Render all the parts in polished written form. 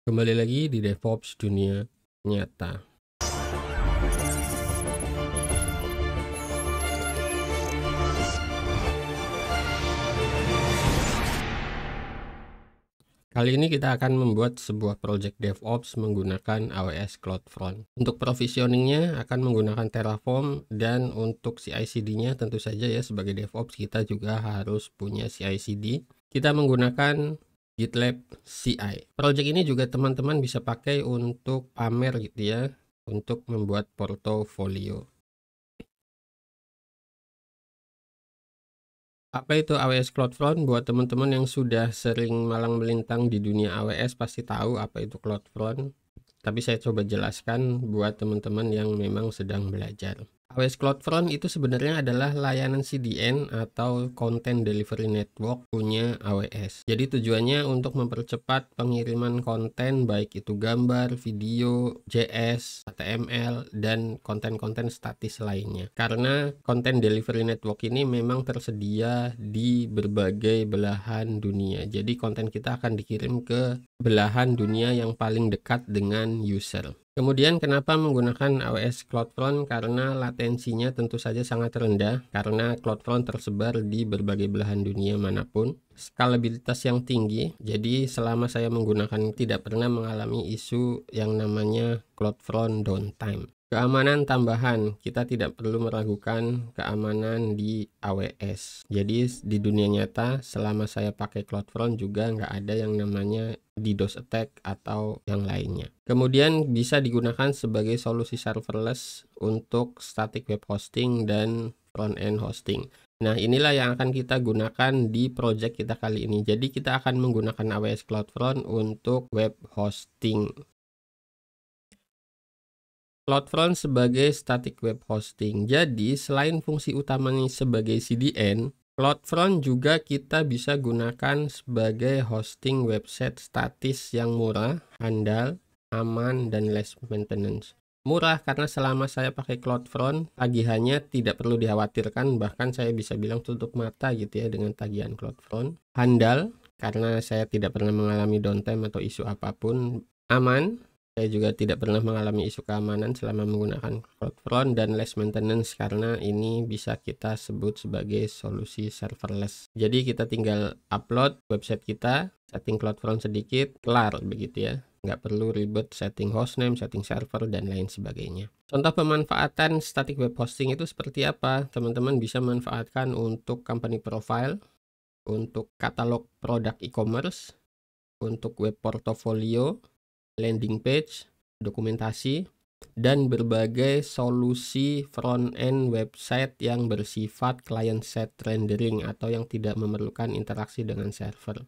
Kembali lagi di DevOps dunia nyata. Kali ini kita akan membuat sebuah project DevOps menggunakan AWS CloudFront. Untuk provisioningnya akan menggunakan Terraform, dan untuk CI/CD-nya tentu saja ya, sebagai DevOps kita juga harus punya CI/CD. Kita menggunakan GitLab CI. Project ini juga teman-teman bisa pakai untuk pamer gitu ya, untuk membuat portofolio. Apa itu AWS CloudFront? Buat teman-teman yang sudah sering malang melintang di dunia AWS pasti tahu apa itu CloudFront. Tapi saya coba jelaskan buat teman-teman yang memang sedang belajar. AWS CloudFront itu sebenarnya adalah layanan CDN atau Content Delivery Network punya AWS. Jadi tujuannya untuk mempercepat pengiriman konten, baik itu gambar, video, JS, HTML, dan konten-konten statis lainnya. Karena Content Delivery Network ini memang tersedia di berbagai belahan dunia. Jadi konten kita akan dikirim ke belahan dunia yang paling dekat dengan user. Kemudian kenapa menggunakan AWS CloudFront? Karena latensinya tentu saja sangat rendah, karena CloudFront tersebar di berbagai belahan dunia manapun. Skalabilitas yang tinggi, jadi selama saya menggunakan tidak pernah mengalami isu yang namanya CloudFront downtime. Keamanan tambahan, kita tidak perlu meragukan keamanan di AWS. Jadi di dunia nyata selama saya pakai CloudFront juga nggak ada yang namanya DDoS attack atau yang lainnya. Kemudian bisa digunakan sebagai solusi serverless untuk static web hosting dan front-end hosting. Nah, inilah yang akan kita gunakan di project kita kali ini. Jadi kita akan menggunakan AWS CloudFront untuk web hosting. CloudFront sebagai static web hosting. Jadi selain fungsi utamanya sebagai CDN, CloudFront juga kita bisa gunakan sebagai hosting website statis yang murah, handal, aman, dan less maintenance. Murah karena selama saya pakai CloudFront, tagihannya tidak perlu dikhawatirkan, bahkan saya bisa bilang tutup mata gitu ya dengan tagihan CloudFront. Handal karena saya tidak pernah mengalami downtime atau isu apapun. Aman, saya juga tidak pernah mengalami isu keamanan selama menggunakan CloudFront, dan less maintenance karena ini bisa kita sebut sebagai solusi serverless. Jadi kita tinggal upload website kita, setting CloudFront sedikit, kelar begitu ya. Nggak perlu ribet setting hostname, setting server, dan lain sebagainya. Contoh pemanfaatan static web hosting itu seperti apa? Teman-teman bisa manfaatkan untuk company profile, untuk katalog produk e-commerce, untuk web portfolio, landing page, dokumentasi, dan berbagai solusi front-end website yang bersifat client-side rendering atau yang tidak memerlukan interaksi dengan server.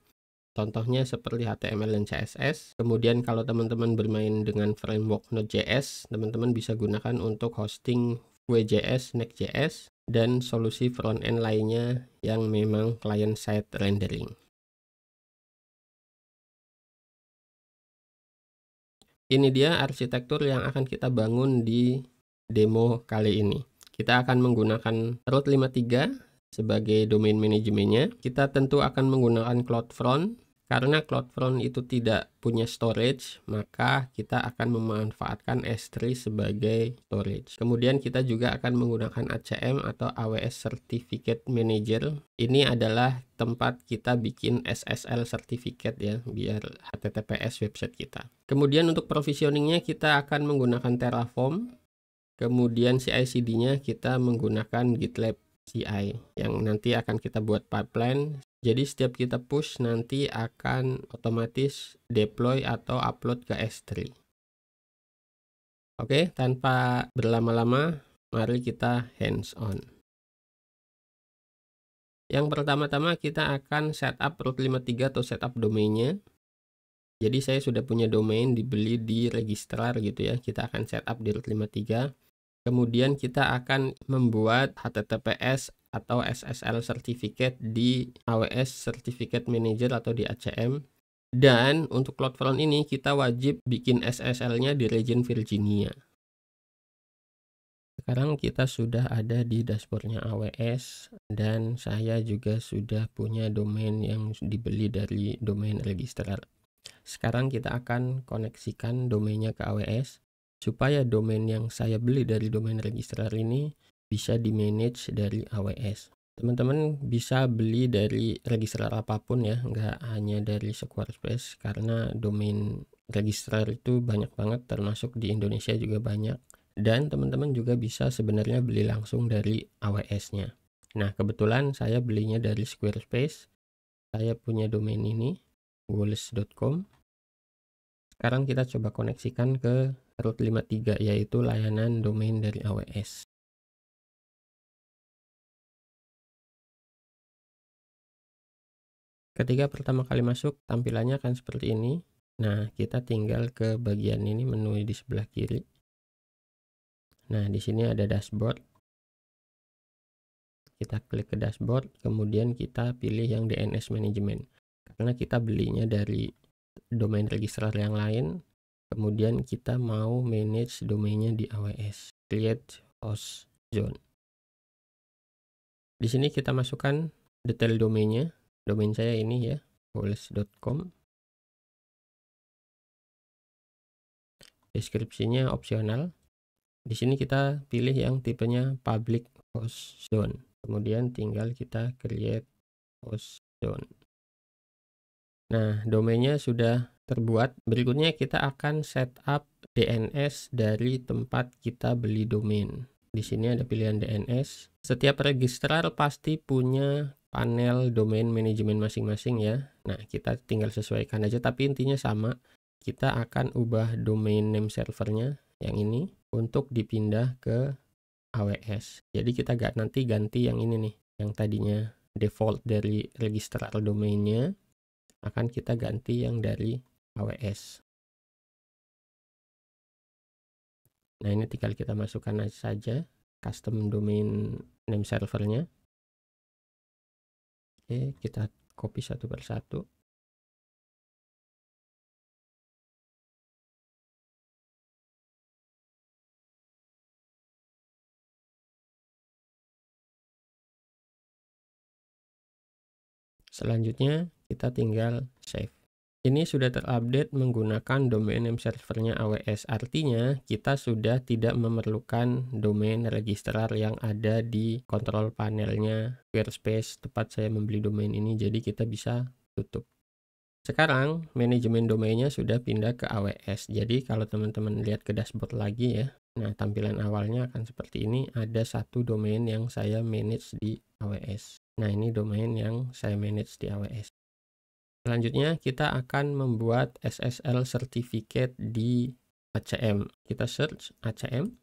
Contohnya seperti HTML dan CSS. Kemudian kalau teman-teman bermain dengan framework Node.js, teman-teman bisa gunakan untuk hosting Vue.js, Next.js, dan solusi front-end lainnya yang memang client-side rendering. Ini dia arsitektur yang akan kita bangun di demo kali ini. Kita akan menggunakan root 53 sebagai domain manajemennya. Kita tentu akan menggunakan CloudFront. Karena CloudFront itu tidak punya storage, maka kita akan memanfaatkan S3 sebagai storage. Kemudian kita juga akan menggunakan ACM atau AWS Certificate Manager. Ini adalah tempat kita bikin SSL certificate ya, biar HTTPS website kita. Kemudian untuk provisioningnya kita akan menggunakan Terraform. Kemudian CI/CD-nya kita menggunakan GitLab CI yang nanti akan kita buat pipeline. Jadi setiap kita push nanti akan otomatis deploy atau upload ke S3. Oke, tanpa berlama-lama, mari kita hands on. Yang pertama-tama kita akan setup root 53 atau setup domainnya. Jadi saya sudah punya domain dibeli di registrar gitu ya. Kita akan setup di root 53. Kemudian kita akan membuat HTTPS atau SSL certificate di AWS Certificate Manager atau di ACM. Dan untuk CloudFront ini kita wajib bikin SSL-nya di region Virginia. Sekarang kita sudah ada di dashboardnya AWS, dan saya juga sudah punya domain yang dibeli dari domain registrar. Sekarang kita akan koneksikan domainnya ke AWS supaya domain yang saya beli dari domain registrar ini bisa di-manage dari AWS. Teman-teman bisa beli dari registrar apapun ya, nggak hanya dari Squarespace, karena domain registrar itu banyak banget, termasuk di Indonesia juga banyak. Dan teman-teman juga bisa sebenarnya beli langsung dari AWS-nya. Nah, kebetulan saya belinya dari Squarespace. Saya punya domain ini, woles.com. Sekarang kita coba koneksikan ke root 53, yaitu layanan domain dari AWS. Ketika pertama kali masuk, tampilannya akan seperti ini. Nah, kita tinggal ke bagian ini, menu di sebelah kiri. Nah, di sini ada dashboard. Kita klik ke dashboard, kemudian kita pilih yang DNS management. Karena kita belinya dari domain registrar yang lain, kemudian kita mau manage domainnya di AWS. Create host zone. Di sini kita masukkan detail domainnya. Domain saya ini ya, woles.com. Deskripsinya opsional. Di sini kita pilih yang tipenya public host zone. Kemudian tinggal kita create host zone. Nah, domainnya sudah terbuat. Berikutnya kita akan setup DNS dari tempat kita beli domain. Di sini ada pilihan DNS. Setiap registrar pasti punya panel domain manajemen masing-masing ya. Nah, kita tinggal sesuaikan aja, tapi intinya sama. Kita akan ubah domain name servernya yang ini untuk dipindah ke AWS. Jadi kita nanti ganti yang ini nih, yang tadinya default dari registrar domainnya, akan kita ganti yang dari AWS. Nah, ini tinggal kita masukkan saja custom domain name servernya. Oke, kita copy satu persatu. Selanjutnya kita tinggal save. Ini sudah terupdate menggunakan domain name servernya AWS. Artinya kita sudah tidak memerlukan domain registrar yang ada di kontrol panelnya Squarespace tempat saya membeli domain ini. Jadi kita bisa tutup. Sekarang manajemen domainnya sudah pindah ke AWS. Jadi kalau teman-teman lihat ke dashboard lagi ya, nah tampilan awalnya akan seperti ini. Ada satu domain yang saya manage di AWS. Nah, ini domain yang saya manage di AWS. Selanjutnya kita akan membuat SSL certificate di ACM. Kita search ACM.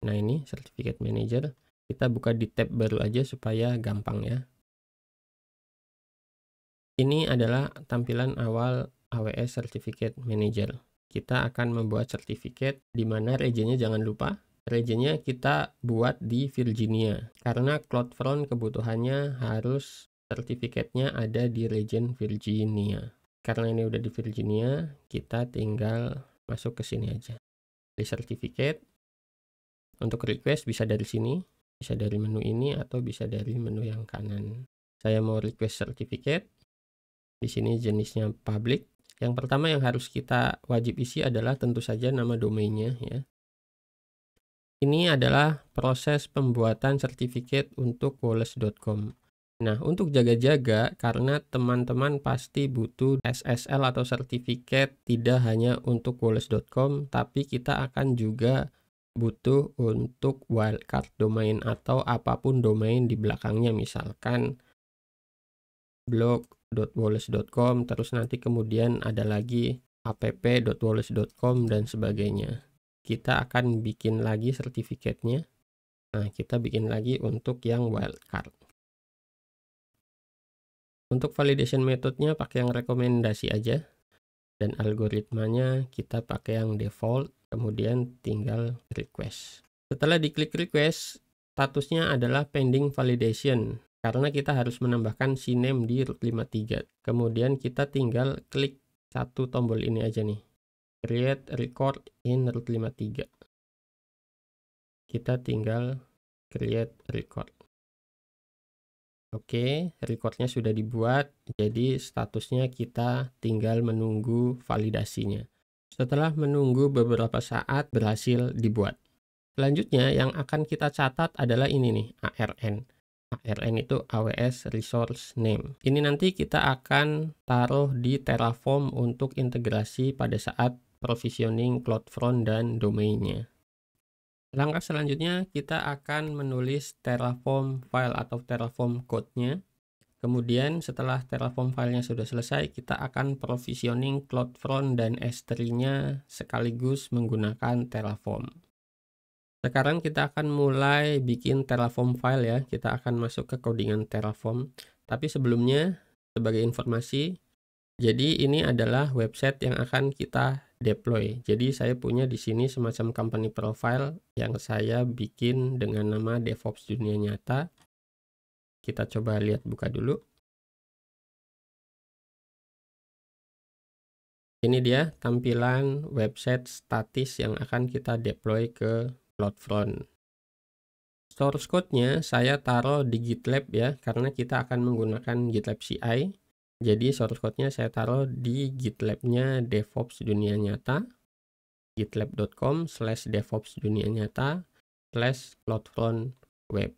Nah, ini certificate manager. Kita buka di tab baru aja supaya gampang ya. Ini adalah tampilan awal AWS Certificate Manager. Kita akan membuat sertifikat di mana regionnya jangan lupa. Regionnya kita buat di Virginia. Karena CloudFront kebutuhannya harus sertifikatnya ada di region Virginia. Karena ini udah di Virginia, kita tinggal masuk ke sini aja. Di sertifikat, untuk request bisa dari sini, bisa dari menu ini, atau bisa dari menu yang kanan. Saya mau request sertifikat. Di sini jenisnya public. Yang pertama yang harus kita wajib isi adalah tentu saja nama domainnya ya. Ini adalah proses pembuatan sertifikat untuk woles.com. Nah, untuk jaga-jaga karena teman-teman pasti butuh SSL atau sertifikat tidak hanya untuk woles.com, tapi kita akan juga butuh untuk wildcard domain atau apapun domain di belakangnya, misalkan blog.woles.com, terus nanti kemudian ada lagi app.woles.com dan sebagainya. Kita akan bikin lagi sertifikatnya. Nah, kita bikin lagi untuk yang wildcard. Untuk validation metodenya pakai yang rekomendasi aja. Dan algoritmanya kita pakai yang default, kemudian tinggal request. Setelah diklik request, statusnya adalah pending validation. Karena kita harus menambahkan CNAME di root 53. Kemudian kita tinggal klik satu tombol ini aja nih. Create record in root 53. Kita tinggal create record. Oke, recordnya sudah dibuat, jadi statusnya kita tinggal menunggu validasinya. Setelah menunggu beberapa saat, berhasil dibuat. Selanjutnya yang akan kita catat adalah ini nih, ARN. ARN itu AWS Resource Name. Ini nanti kita akan taruh di Terraform untuk integrasi pada saat provisioning CloudFront dan domainnya. Langkah selanjutnya kita akan menulis Terraform file atau Terraform code-nya. Kemudian setelah Terraform filenya sudah selesai, kita akan provisioning CloudFront dan S3-nya sekaligus menggunakan Terraform. Sekarang kita akan mulai bikin Terraform file ya. Kita akan masuk ke codingan Terraform. Tapi sebelumnya, sebagai informasi, jadi ini adalah website yang akan kita deploy. Jadi saya punya di sini semacam company profile yang saya bikin dengan nama DevOps Dunia Nyata. Kita coba lihat, buka dulu. Ini dia tampilan website statis yang akan kita deploy ke CloudFront. Source code-nya saya taruh di GitLab ya, karena kita akan menggunakan GitLab CI. Jadi source code-nya saya taruh di GitLab-nya DevOps Dunia Nyata, gitlab.com/devopsdunianyata/CloudFront web.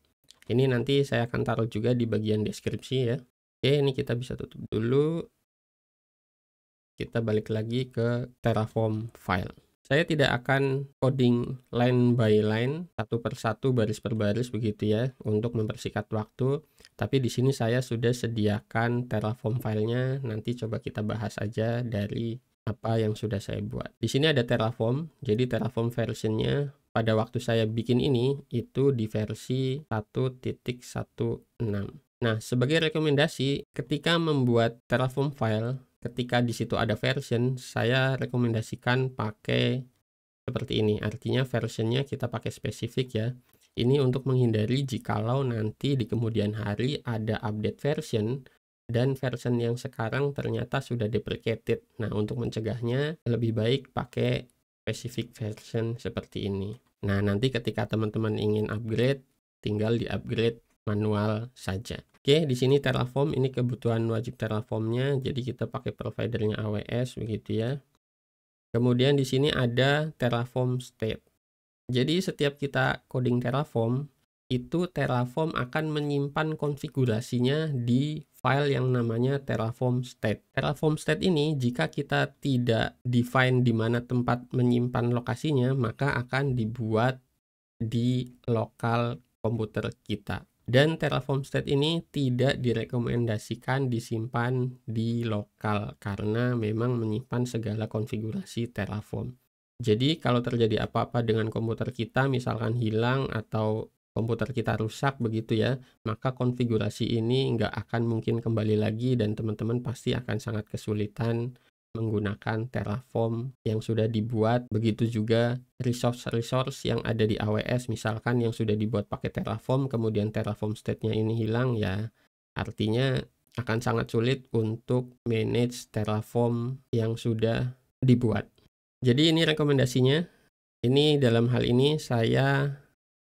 Ini nanti saya akan taruh juga di bagian deskripsi ya. Oke, ini kita bisa tutup dulu. Kita balik lagi ke Terraform file. Saya tidak akan coding line by line, satu per satu, baris per baris begitu ya, untuk mempersingkat waktu. Tapi di sini saya sudah sediakan Terraform filenya. Nanti coba kita bahas aja dari apa yang sudah saya buat. Di sini ada Terraform. Jadi Terraform versionnya pada waktu saya bikin ini itu di versi 1.16. Nah, sebagai rekomendasi ketika membuat Terraform file, ketika di situ ada version, saya rekomendasikan pakai seperti ini. Artinya versionnya kita pakai spesifik ya. Ini untuk menghindari jikalau nanti di kemudian hari ada update version dan version yang sekarang ternyata sudah deprecated. Nah, untuk mencegahnya lebih baik pakai specific version seperti ini. Nah, nanti ketika teman-teman ingin upgrade, tinggal di-upgrade manual saja. Oke, di sini Terraform, ini kebutuhan wajib Terraformnya, jadi kita pakai providernya AWS begitu ya. Kemudian di sini ada Terraform State. Jadi setiap kita coding Terraform, itu Terraform akan menyimpan konfigurasinya di file yang namanya Terraform State. Terraform State ini jika kita tidak define di mana tempat menyimpan lokasinya, maka akan dibuat di lokal komputer kita. Dan Terraform State ini tidak direkomendasikan disimpan di lokal karena memang menyimpan segala konfigurasi Terraform. Jadi kalau terjadi apa-apa dengan komputer kita, misalkan hilang atau komputer kita rusak begitu ya, maka konfigurasi ini nggak akan mungkin kembali lagi dan teman-teman pasti akan sangat kesulitan menggunakan Terraform yang sudah dibuat. Begitu juga resource-resource yang ada di AWS, misalkan yang sudah dibuat pakai Terraform, kemudian Terraform state-nya ini hilang ya, artinya akan sangat sulit untuk manage Terraform yang sudah dibuat. Jadi ini rekomendasinya. Ini dalam hal ini saya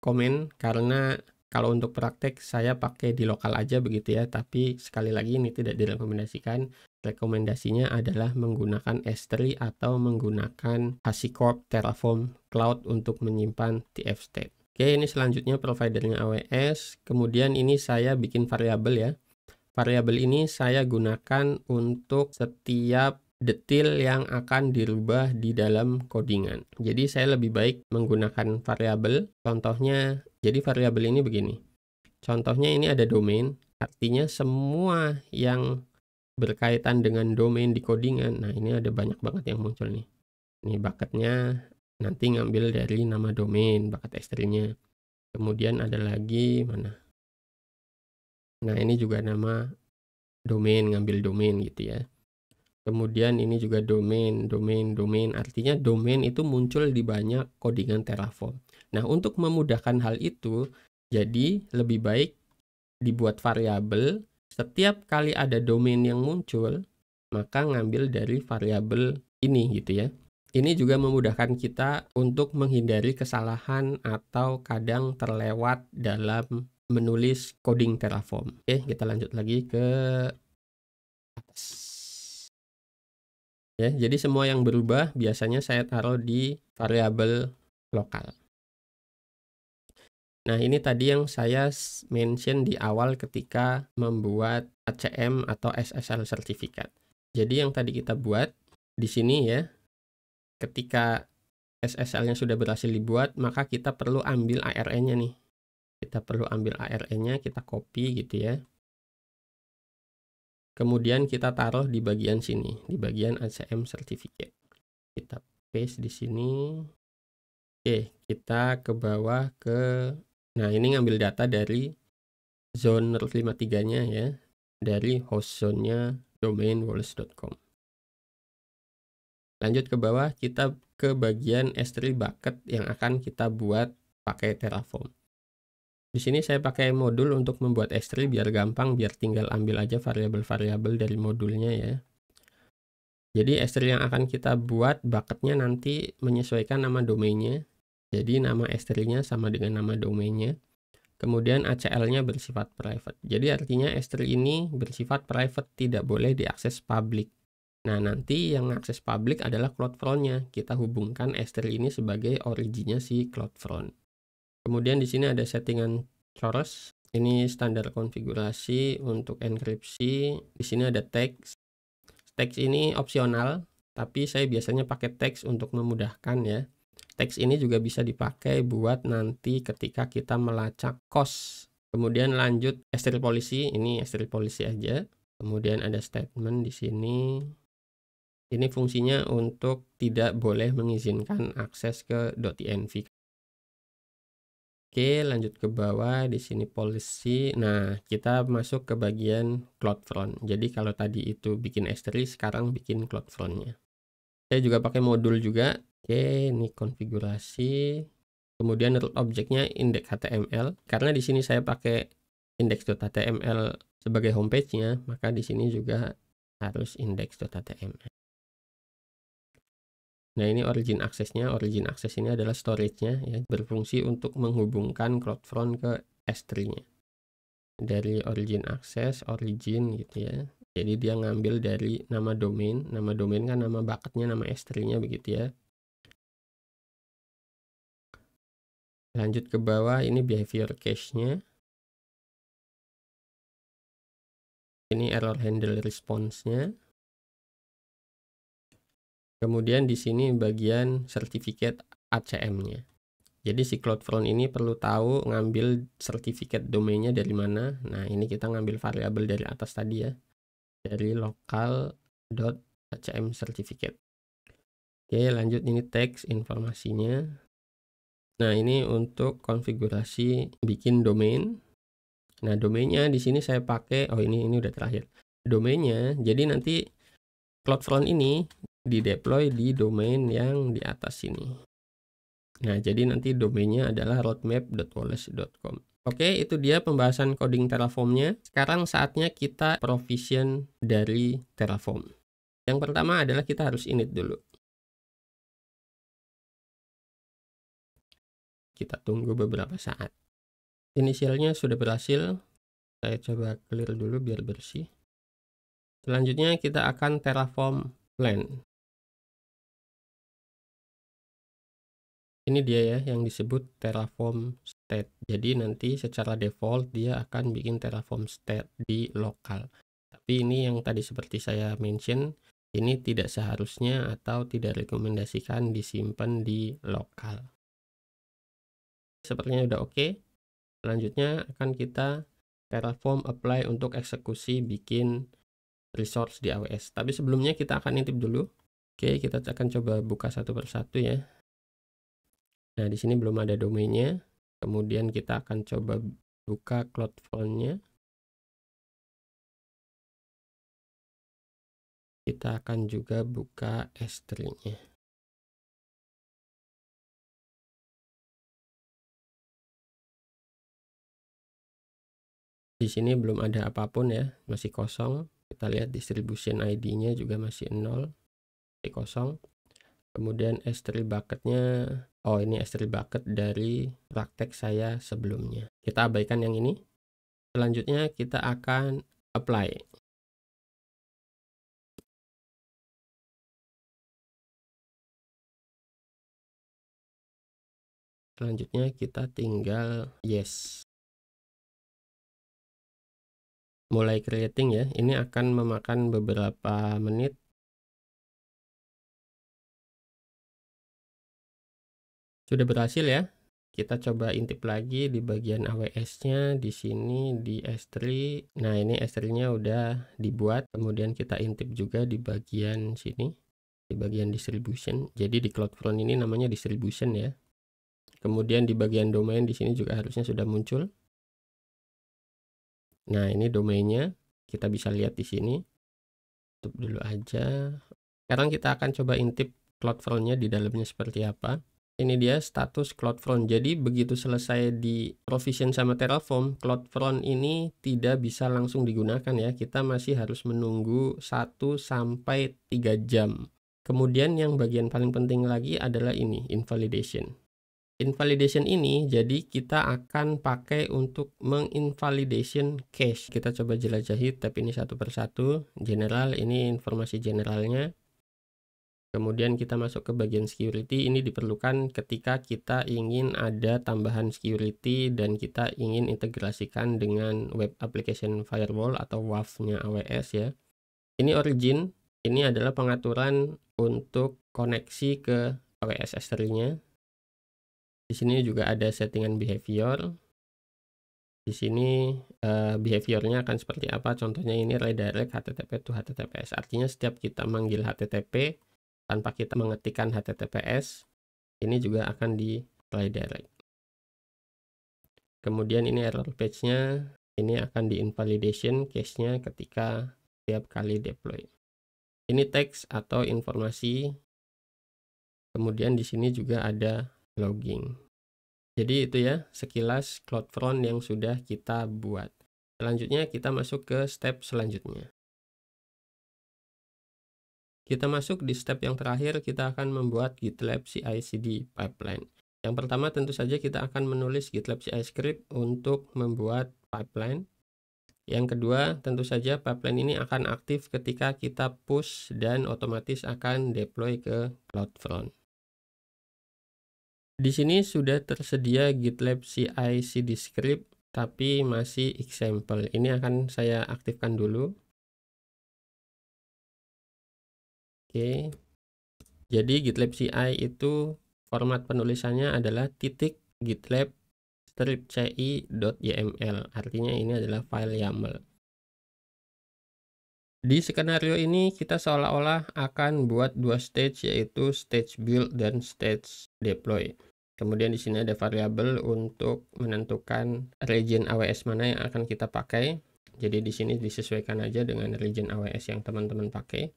komen karena kalau untuk praktek saya pakai di lokal aja begitu ya, tapi sekali lagi ini tidak direkomendasikan. Rekomendasinya adalah menggunakan S3 atau menggunakan HashiCorp Terraform Cloud untuk menyimpan TF state. Oke, ini selanjutnya providernya AWS. Kemudian ini saya bikin variabel ya. Variabel ini saya gunakan untuk setiap detail yang akan dirubah di dalam codingan. Jadi saya lebih baik menggunakan variabel. Contohnya, jadi variabel ini begini. Contohnya ini ada domain, artinya semua yang berkaitan dengan domain di codingan. Nah, ini ada banyak banget yang muncul nih. Ini bucketnya nanti ngambil dari nama domain, bucket S3-nya. Kemudian ada lagi mana? Nah, ini juga nama domain, ngambil domain gitu ya. Kemudian ini juga domain. Artinya domain itu muncul di banyak codingan Terraform. Nah, untuk memudahkan hal itu, jadi lebih baik dibuat variabel. Setiap kali ada domain yang muncul, maka ngambil dari variabel ini gitu ya. Ini juga memudahkan kita untuk menghindari kesalahan atau kadang terlewat dalam menulis coding Terraform. Oke, kita lanjut lagi ke atas. Ya, jadi semua yang berubah biasanya saya taruh di variabel lokal. Nah, ini tadi yang saya mention di awal ketika membuat ACM atau SSL sertifikat. Jadi yang tadi kita buat di sini ya, ketika SSL-nya sudah berhasil dibuat, maka kita perlu ambil ARN-nya nih. Kita perlu ambil ARN-nya, kita copy gitu ya. Kemudian kita taruh di bagian sini, di bagian ACM certificate. Kita paste di sini. Oke, kita ke bawah ke, nah ini ngambil data dari zone root 53-nya ya, dari host zone-nya domain walls.com. Lanjut ke bawah, kita ke bagian S3 bucket yang akan kita buat pakai Terraform. Di sini saya pakai modul untuk membuat S3 biar gampang, biar tinggal ambil aja variabel-variabel dari modulnya ya. Jadi S3 yang akan kita buat bucketnya nanti menyesuaikan nama domainnya. Jadi nama S3-nya sama dengan nama domainnya. Kemudian ACL-nya bersifat private. Jadi artinya S3 ini bersifat private, tidak boleh diakses public. Nah, nanti yang akses public adalah CloudFront-nya. Kita hubungkan S3 ini sebagai originnya si CloudFront. Kemudian di sini ada settingan source. Ini standar konfigurasi untuk enkripsi. Di sini ada teks. Teks ini opsional, tapi saya biasanya pakai teks untuk memudahkan ya. Teks ini juga bisa dipakai buat nanti ketika kita melacak cost. Kemudian lanjut S3 policy, ini S3 policy aja. Kemudian ada statement di sini. Ini fungsinya untuk tidak boleh mengizinkan akses ke .env. Oke, lanjut ke bawah di sini policy. Nah, kita masuk ke bagian CloudFront. Jadi kalau tadi itu bikin S3, sekarang bikin CloudFront-nya. Saya juga pakai modul juga. Oke, ini konfigurasi. Kemudian root objeknya index.html. Karena di sini saya pakai index.html sebagai homepage-nya, maka di sini juga harus index.html. Nah, ini origin access-nya. Origin access ini adalah storage-nya ya, berfungsi untuk menghubungkan CloudFront ke S3-nya. Dari origin access, origin gitu ya. Jadi dia ngambil dari nama domain. Nama domain kan nama bucketnya, nama S3-nya begitu ya. Lanjut ke bawah, ini behavior cache-nya. Ini error handle response-nya. Kemudian di sini bagian sertifikat ACM-nya. Jadi si CloudFront ini perlu tahu ngambil sertifikat domainnya dari mana. Nah, ini kita ngambil variabel dari atas tadi ya. Dari local.acm certificate. Oke, lanjut ini teks informasinya. Nah, ini untuk konfigurasi bikin domain. Nah, domainnya di sini saya pakai, oh ini udah terakhir. Domainnya, jadi nanti CloudFront ini dideploy di domain yang di atas sini. Nah, jadi nanti domainnya adalah roadmap.walls.com. Oke, itu dia pembahasan coding Terraform-nya. Sekarang saatnya kita provision dari Terraform. Yang pertama adalah kita harus init dulu. Kita tunggu beberapa saat. Inisialnya sudah berhasil. Saya coba clear dulu biar bersih. Selanjutnya kita akan Terraform plan. Ini dia ya yang disebut Terraform state. Jadi nanti secara default dia akan bikin Terraform state di lokal. Tapi ini yang tadi seperti saya mention, ini tidak seharusnya atau tidak rekomendasikan disimpan di lokal. Sepertinya udah oke. Selanjutnya akan kita Terraform apply untuk eksekusi bikin resource di AWS. Tapi sebelumnya kita akan intip dulu. Oke, kita akan coba buka satu persatu ya. Nah, di sini belum ada domainnya. Kemudian kita akan coba buka CloudFront-nya. Kita akan juga buka S3-nya. Di sini belum ada apapun ya, masih kosong. Kita lihat distribution ID-nya juga masih 0, masih kosong. Kemudian S3 bucketnya, oh ini S3 bucket dari praktek saya sebelumnya. Kita abaikan yang ini. Selanjutnya kita akan apply. Selanjutnya kita tinggal yes. Mulai creating ya. Ini akan memakan beberapa menit. Sudah berhasil ya. Kita coba intip lagi di bagian AWS-nya, di sini di S3. Nah, ini S3-nya udah dibuat. Kemudian kita intip juga di bagian sini, di bagian distribution. Jadi di CloudFront ini namanya distribution ya. Kemudian di bagian domain di sini juga harusnya sudah muncul. Nah, ini domainnya. Kita bisa lihat di sini. Tutup dulu aja. Sekarang kita akan coba intip CloudFront-nya di dalamnya seperti apa. Ini dia status CloudFront. Jadi begitu selesai di provision sama Terraform, CloudFront ini tidak bisa langsung digunakan ya. Kita masih harus menunggu 1 sampai 3 jam. Kemudian yang bagian paling penting lagi adalah ini, invalidation. Invalidation ini jadi kita akan pakai untuk menginvalidation cache. Kita coba jelajahi tab ini satu persatu. General, ini informasi generalnya. Kemudian kita masuk ke bagian security. Ini diperlukan ketika kita ingin ada tambahan security dan kita ingin integrasikan dengan web application firewall atau WAF-nya AWS ya. Ini origin. Ini adalah pengaturan untuk koneksi ke AWS S3-nya. Di sini juga ada settingan behavior. Di sini behaviornya akan seperti apa? Contohnya ini redirect HTTP to HTTPS. Artinya setiap kita manggil HTTP tanpa kita mengetikkan HTTPS, ini juga akan di redirect. Kemudian ini error page-nya, ini akan di invalidation case-nya ketika setiap kali deploy. Ini teks atau informasi. Kemudian di sini juga ada logging. Jadi itu ya sekilas CloudFront yang sudah kita buat. Selanjutnya kita masuk ke step selanjutnya. Kita masuk di step yang terakhir, kita akan membuat GitLab CI/CD pipeline. Yang pertama tentu saja kita akan menulis GitLab CI script untuk membuat pipeline. Yang kedua tentu saja pipeline ini akan aktif ketika kita push dan otomatis akan deploy ke CloudFront. Di sini sudah tersedia GitLab CI/CD script tapi masih example. Ini akan saya aktifkan dulu. Oke. Jadi GitLab CI itu format penulisannya adalah .gitlab -ci.yml. Artinya ini adalah file YAML. Di skenario ini kita seolah-olah akan buat dua stage, yaitu stage build dan stage deploy. Kemudian di sini ada variabel untuk menentukan region AWS mana yang akan kita pakai. Jadi di sini disesuaikan aja dengan region AWS yang teman-teman pakai.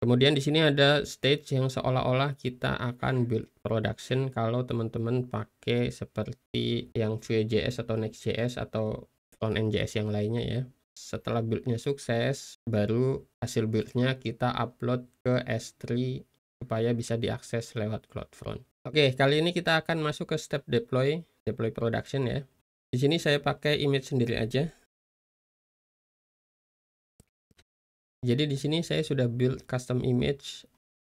Kemudian di sini ada stage yang seolah-olah kita akan build production kalau teman-teman pakai seperti yang Vue.js atau Next.js atau Frontend.js yang lainnya ya. Setelah buildnya sukses, baru hasil buildnya kita upload ke S3 supaya bisa diakses lewat CloudFront. Oke, kali ini kita akan masuk ke step deploy production ya. Di sini saya pakai image sendiri aja. Jadi di sini saya sudah build custom image.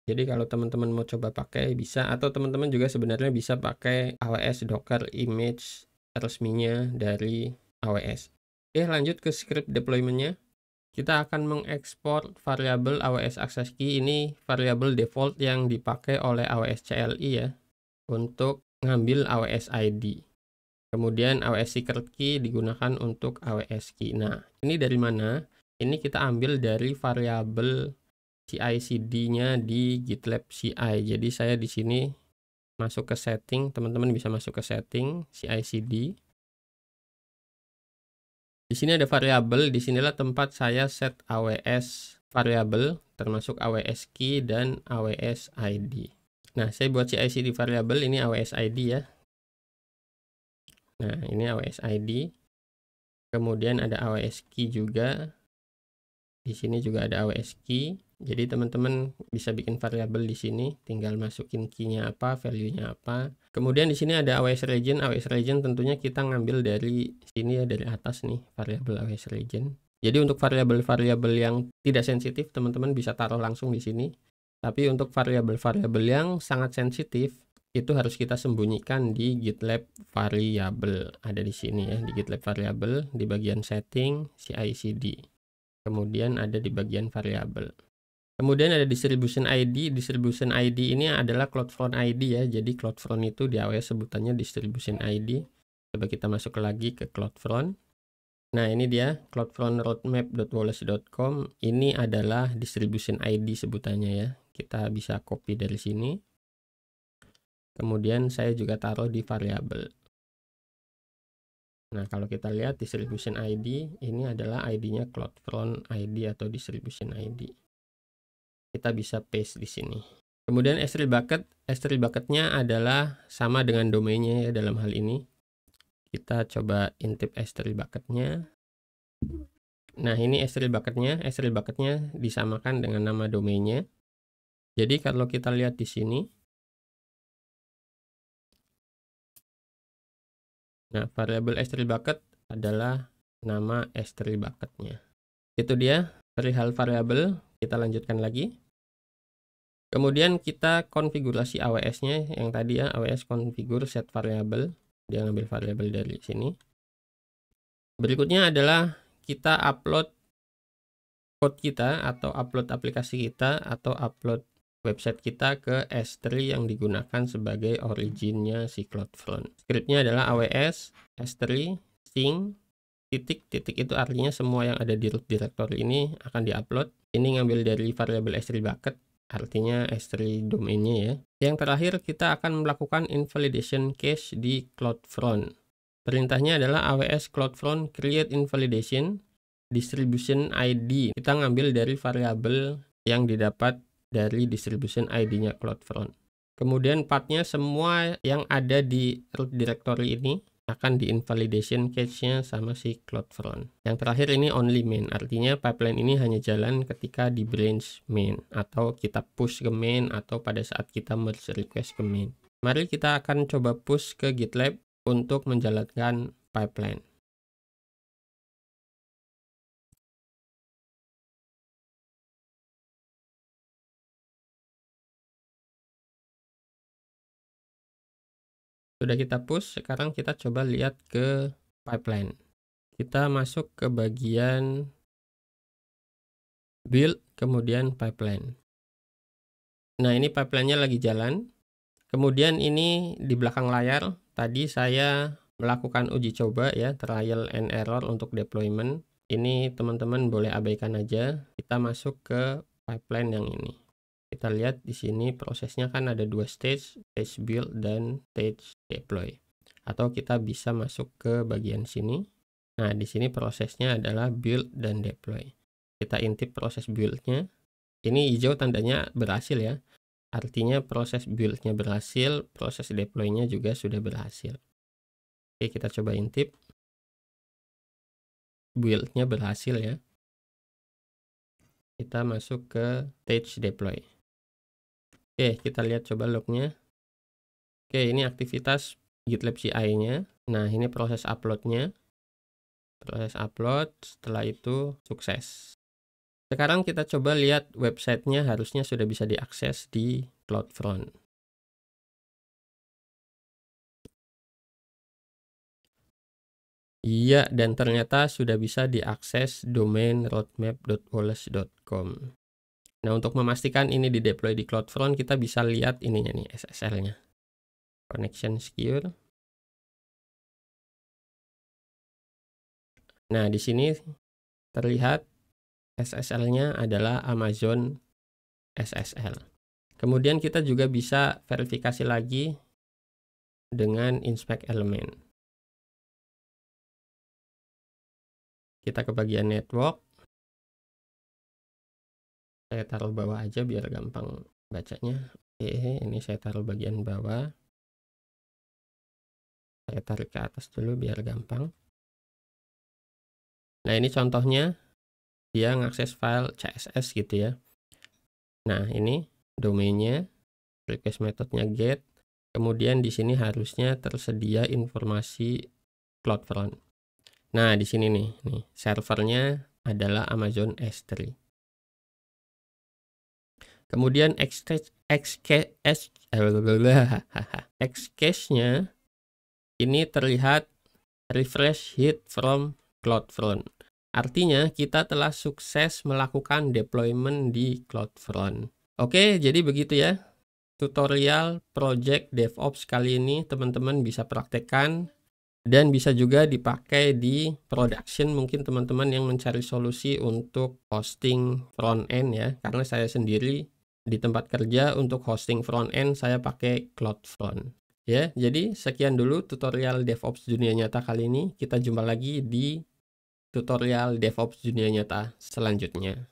Jadi kalau teman-teman mau coba pakai bisa, atau teman-teman juga sebenarnya bisa pakai AWS Docker image resminya dari AWS. Oke, lanjut ke script deployment-nya. Kita akan mengekspor variabel AWS Access Key. Ini variabel default yang dipakai oleh AWS CLI ya, untuk ngambil AWS ID. Kemudian AWS Secret Key digunakan untuk AWS Key. Nah, ini dari mana? Ini kita ambil dari variabel CI/CD-nya di GitLab CI. Jadi saya di sini masuk ke setting, teman-teman bisa masuk ke setting CI/CD. Di sini ada variabel, di sinilah tempat saya set AWS variabel, termasuk AWS Key dan AWS ID. Nah, saya buat CI/CD variabel, ini AWS ID ya. Nah, ini AWS ID. Kemudian ada AWS Key juga. Di sini juga ada AWS Key. Jadi teman-teman bisa bikin variabel di sini, tinggal masukin key-nya apa, value-nya apa. Kemudian di sini ada AWS region. AWS region tentunya kita ngambil dari sini ya, dari atas nih, variabel AWS region. Jadi untuk variabel-variabel yang tidak sensitif, teman-teman bisa taruh langsung di sini. Tapi untuk variabel-variabel yang sangat sensitif, itu harus kita sembunyikan di GitLab variable. Ada di sini ya, di GitLab variable, di bagian setting, CI/CD. Kemudian ada di bagian variabel. Kemudian ada distribution ID. Distribution ID ini adalah CloudFront ID ya. Jadi CloudFront itu di AWS sebutannya distribution ID. Coba kita masuk lagi ke CloudFront. Nah, ini dia CloudFront roadmap.wallace.com. Ini adalah distribution ID sebutannya ya. Kita bisa copy dari sini. Kemudian saya juga taruh di variabel. Nah, kalau kita lihat distribution ID, ini adalah ID-nya CloudFront ID atau distribution ID. Kita bisa paste di sini. Kemudian S3 bucket-nya adalah sama dengan domainnya ya dalam hal ini. Kita coba intip S3 bucket-nya. Nah, ini S3 bucket-nya disamakan dengan nama domainnya. Jadi kalau kita lihat di sini, nah variabel S3 bucket adalah nama S3 bucket-nya. Itu dia perihal variabel. Kita lanjutkan lagi. Kemudian kita konfigurasi AWS-nya yang tadi ya, AWS configure set variable. Dia ngambil variabel dari sini. Berikutnya adalah kita upload code kita atau upload aplikasi kita atau upload website kita ke S3 yang digunakan sebagai originnya si CloudFront. Scriptnya adalah AWS S3 sing titik itu artinya semua yang ada di root directory ini akan diupload. Ini ngambil dari variabel S3 bucket, artinya S3 domainnya ya. Yang terakhir kita akan melakukan invalidation cache di CloudFront. Perintahnya adalah AWS CloudFront create invalidation distribution ID. Kita ngambil dari variabel yang didapat dari distribution ID-nya CloudFront. Kemudian path-nya semua yang ada di root directory ini akan di invalidation cache-nya sama si CloudFront. Yang terakhir ini only main, artinya pipeline ini hanya jalan ketika di branch main atau kita push ke main atau pada saat kita merge request ke main. Mari kita akan coba push ke GitLab untuk menjalankan pipeline. Sudah kita push, sekarang kita coba lihat ke pipeline. Kita masuk ke bagian build, kemudian pipeline. Nah, ini pipeline-nya lagi jalan. Kemudian ini di belakang layar, tadi saya melakukan uji coba ya, trial and error untuk deployment. Ini teman-teman boleh abaikan aja. Kita masuk ke pipeline yang ini. Kita lihat di sini prosesnya kan ada dua stage build dan stage deploy. Atau kita bisa masuk ke bagian sini. Nah, di sini prosesnya adalah build dan deploy. Kita intip proses build-nya. Ini hijau tandanya berhasil ya. Artinya proses build-nya berhasil, proses deploy-nya juga sudah berhasil. Oke, kita coba intip. Build-nya berhasil ya. Kita masuk ke stage deploy. Oke, kita lihat coba lognya. Oke, ini aktivitas GitLab CI-nya. Nah, ini proses upload-nya. Proses upload, setelah itu sukses. Sekarang kita coba lihat websitenya, harusnya sudah bisa diakses di CloudFront. Iya, dan ternyata sudah bisa diakses domain roadmap.wallace.com. Nah, untuk memastikan ini di deploy di CloudFront, kita bisa lihat ininya nih, SSL-nya. Connection secure. Nah, di sini terlihat SSL-nya adalah Amazon SSL. Kemudian kita juga bisa verifikasi lagi dengan inspect element. Kita ke bagian network. Saya taruh bawah aja biar gampang bacanya. Oke, ini saya taruh bagian bawah. Saya tarik ke atas dulu biar gampang. Nah, ini contohnya dia ngakses file CSS gitu ya. Nah, ini domainnya, request methodnya get. Kemudian di sini harusnya tersedia informasi CloudFront. Nah, di sini nih servernya adalah Amazon S3. Kemudian Xcache-nya ini terlihat refresh hit from CloudFront. Artinya kita telah sukses melakukan deployment di CloudFront. Oke, jadi begitu ya. Tutorial project DevOps kali ini teman-teman bisa praktekkan dan bisa juga dipakai di production. Mungkin teman-teman yang mencari solusi untuk hosting front end ya, karena saya sendiri di tempat kerja untuk hosting front end saya pakai CloudFront ya. Jadi sekian dulu tutorial DevOps dunia nyata kali ini. Kita jumpa lagi di tutorial DevOps dunia nyata selanjutnya.